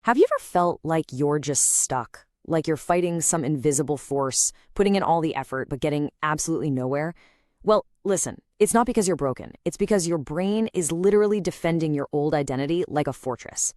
Have you ever felt like you're just stuck? Like you're fighting some invisible force, putting in all the effort, but getting absolutely nowhere? Well, listen, it's not because you're broken. It's because your brain is literally defending your old identity like a fortress.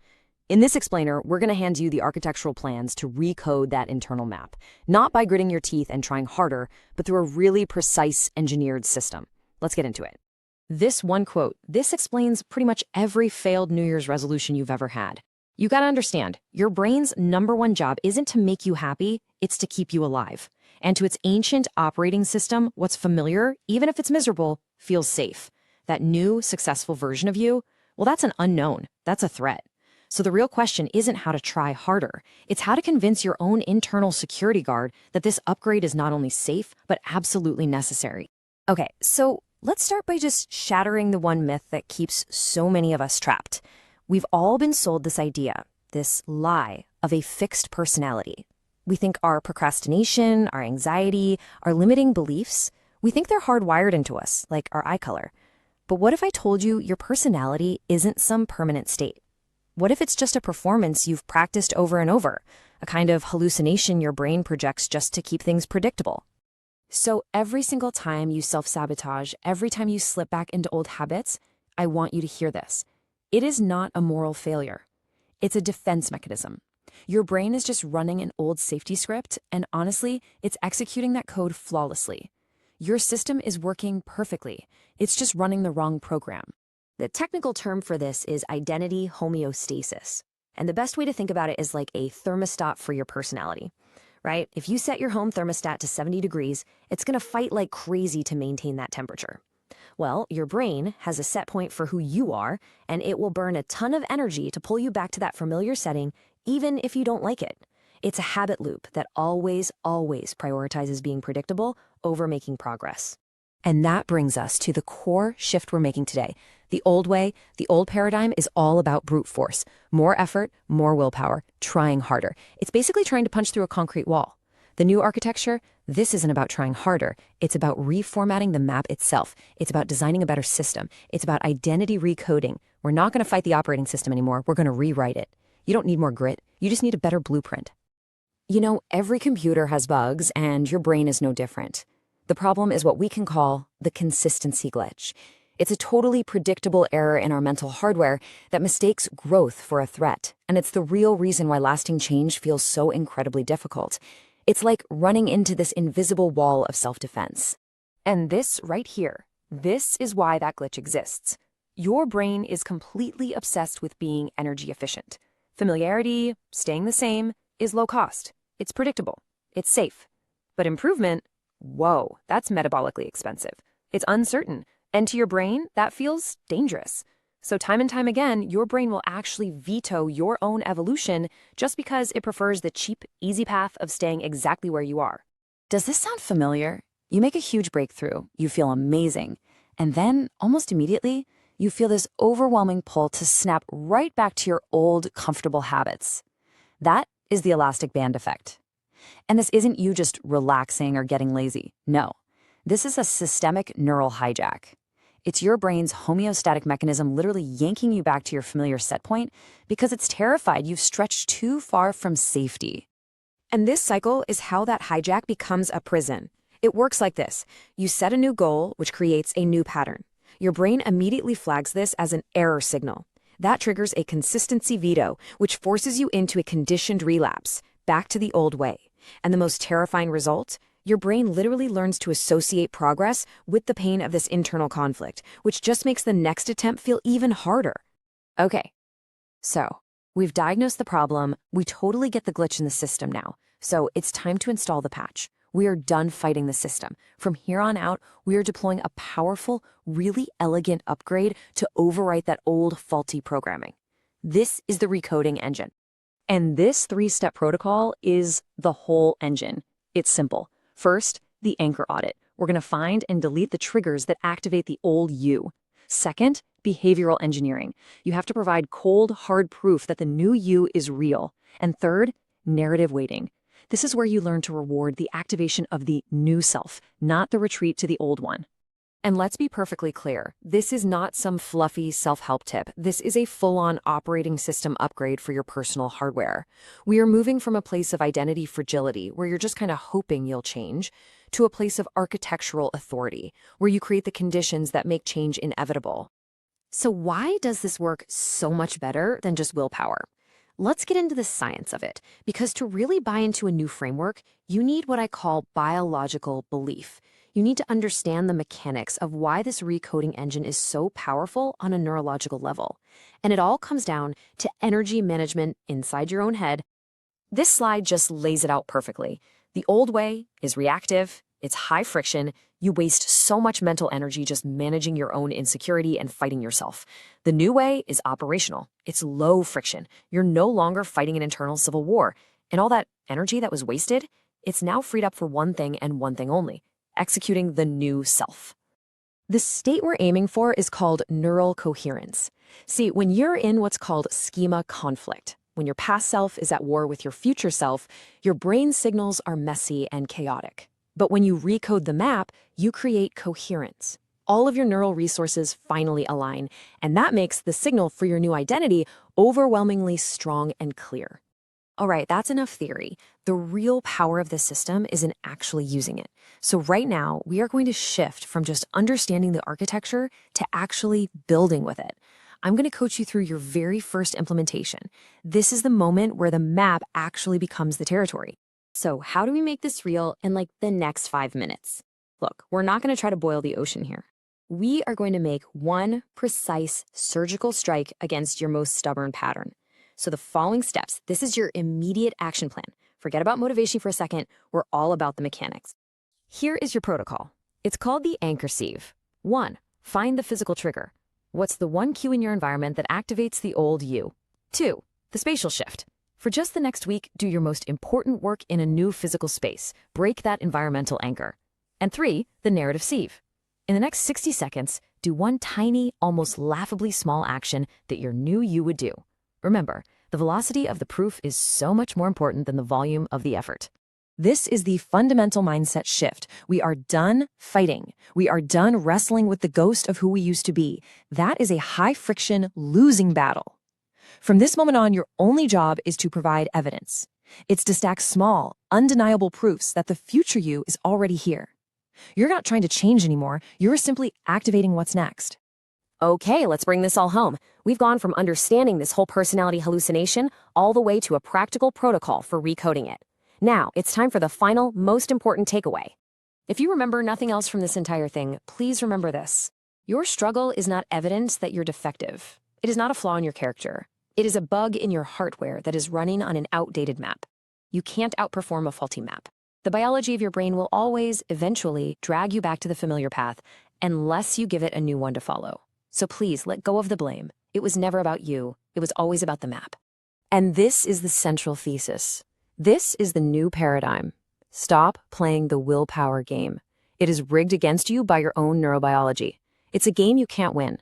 In this explainer, we're going to hand you the architectural plans to recode that internal map, not by gritting your teeth and trying harder, but through a really precise engineered system. Let's get into it. This one quote, this explains pretty much every failed New Year's resolution you've ever had. You gotta understand, your brain's number one job isn't to make you happy, it's to keep you alive. And to its ancient operating system, what's familiar, even if it's miserable, feels safe. That new, successful version of you, well, that's an unknown. That's a threat. So the real question isn't how to try harder. It's how to convince your own internal security guard that this upgrade is not only safe, but absolutely necessary. Okay, so let's start by just shattering the one myth that keeps so many of us trapped. We've all been sold this idea, this lie of a fixed personality. We think our procrastination, our anxiety, our limiting beliefs, we think they're hardwired into us, like our eye color. But what if I told you your personality isn't some permanent state? What if it's just a performance you've practiced over and over, a kind of hallucination your brain projects just to keep things predictable? So every single time you self-sabotage, every time you slip back into old habits, I want you to hear this. It is not a moral failure. It's a defense mechanism. Your brain is just running an old safety script, and honestly, it's executing that code flawlessly. Your system is working perfectly. It's just running the wrong program. The technical term for this is identity homeostasis. And the best way to think about it is like a thermostat for your personality, right? If you set your home thermostat to 70 degrees, it's going to fight like crazy to maintain that temperature. Well, your brain has a set point for who you are, and it will burn a ton of energy to pull you back to that familiar setting, even if you don't like it. It's a habit loop that always prioritizes being predictable over making progress. And that brings us to the core shift we're making today. The old way, the old paradigm is all about brute force. More effort, more willpower, trying harder. It's basically trying to punch through a concrete wall. The new architecture, this isn't about trying harder. It's about reformatting the map itself. It's about designing a better system. It's about identity recoding. We're not going to fight the operating system anymore. We're going to rewrite it. You don't need more grit. You just need a better blueprint. You know, every computer has bugs, and your brain is no different. The problem is what we can call the consistency glitch. It's a totally predictable error in our mental hardware that mistakes growth for a threat. And it's the real reason why lasting change feels so incredibly difficult. It's like running into this invisible wall of self-defense. And this right here, this is why that glitch exists. Your brain is completely obsessed with being energy efficient. Familiarity, staying the same, is low cost. It's predictable. It's safe. But improvement, whoa, that's metabolically expensive. It's uncertain. And to your brain, that feels dangerous. So time and time again, your brain will actually veto your own evolution just because it prefers the cheap, easy path of staying exactly where you are. Does this sound familiar? You make a huge breakthrough, you feel amazing, and then, almost immediately, you feel this overwhelming pull to snap right back to your old, comfortable habits. That is the elastic band effect. And this isn't you just relaxing or getting lazy. No, this is a systemic neural hijack. It's your brain's homeostatic mechanism literally yanking you back to your familiar set point because it's terrified you've stretched too far from safety. And this cycle is how that hijack becomes a prison. It works like this. You set a new goal, which creates a new pattern. Your brain immediately flags this as an error signal. That triggers a consistency veto, which forces you into a conditioned relapse, back to the old way. And the most terrifying result? Your brain literally learns to associate progress with the pain of this internal conflict, which just makes the next attempt feel even harder. Okay, so we've diagnosed the problem. We totally get the glitch in the system now. So it's time to install the patch. We are done fighting the system. From here on out, we are deploying a powerful, really elegant upgrade to overwrite that old faulty programming. This is the recoding engine. And this 3-step protocol is the whole engine. It's simple. First, the Anchor Audit. We're going to find and delete the triggers that activate the old you. Second, behavioral engineering. You have to provide cold, hard proof that the new you is real. And third, narrative weighting. This is where you learn to reward the activation of the new self, not the retreat to the old one. And let's be perfectly clear, this is not some fluffy self-help tip. This is a full-on operating system upgrade for your personal hardware. We are moving from a place of identity fragility, where you're just kind of hoping you'll change, to a place of architectural authority, where you create the conditions that make change inevitable. So why does this work so much better than just willpower? Let's get into the science of it, because to really buy into a new framework, you need what I call biological belief. You need to understand the mechanics of why this recoding engine is so powerful on a neurological level. And it all comes down to energy management inside your own head. This slide just lays it out perfectly. The old way is reactive, it's high friction, you waste so much mental energy just managing your own insecurity and fighting yourself. The new way is operational, it's low friction. You're no longer fighting an internal civil war. And all that energy that was wasted, it's now freed up for one thing and one thing only: executing the new self. The state we're aiming for is called neural coherence. See, when you're in what's called schema conflict, when your past self is at war with your future self, your brain signals are messy and chaotic. But when you recode the map, you create coherence. All of your neural resources finally align, and that makes the signal for your new identity overwhelmingly strong and clear. All right, that's enough theory. The real power of this system is in actually using it. So right now, we are going to shift from just understanding the architecture to actually building with it. I'm going to coach you through your very first implementation. This is the moment where the map actually becomes the territory. So how do we make this real in like the next 5 minutes? Look, we're not going to try to boil the ocean here. We are going to make one precise surgical strike against your most stubborn pattern. So the following steps, this is your immediate action plan. Forget about motivation for a second. We're all about the mechanics. Here is your protocol. It's called the anchor sieve. 1, find the physical trigger. What's the one cue in your environment that activates the old you? 2, the spatial shift. For just the next week, do your most important work in a new physical space. Break that environmental anchor. And 3, the narrative sieve. In the next 60 seconds, do one tiny, almost laughably small action that your new you would do. Remember, the velocity of the proof is so much more important than the volume of the effort. This is the fundamental mindset shift. We are done fighting. We are done wrestling with the ghost of who we used to be. That is a high-friction, losing battle. From this moment on, your only job is to provide evidence. It's to stack small, undeniable proofs that the future you is already here. You're not trying to change anymore. You're simply activating what's next. Okay, let's bring this all home. We've gone from understanding this whole personality hallucination all the way to a practical protocol for recoding it. Now, it's time for the final, most important takeaway. If you remember nothing else from this entire thing, please remember this. Your struggle is not evidence that you're defective. It is not a flaw in your character. It is a bug in your hardware that is running on an outdated map. You can't outperform a faulty map. The biology of your brain will always, eventually, drag you back to the familiar path unless you give it a new one to follow. So please, let go of the blame. It was never about you. It was always about the map. And this is the central thesis. This is the new paradigm. Stop playing the willpower game. It is rigged against you by your own neurobiology. It's a game you can't win.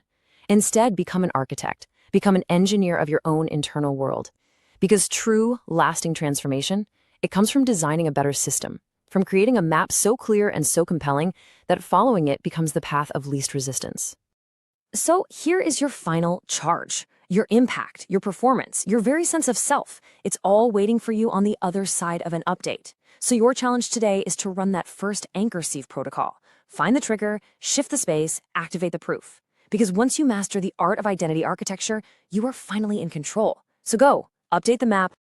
Instead, become an architect. Become an engineer of your own internal world. Because true, lasting transformation, it comes from designing a better system, from creating a map so clear and so compelling that following it becomes the path of least resistance. So here is your final charge, your impact, your performance, your very sense of self. It's all waiting for you on the other side of an update. So your challenge today is to run that first anchor sieve protocol. Find the trigger, shift the space, activate the proof. Because once you master the art of identity architecture, you are finally in control. So go, update the map,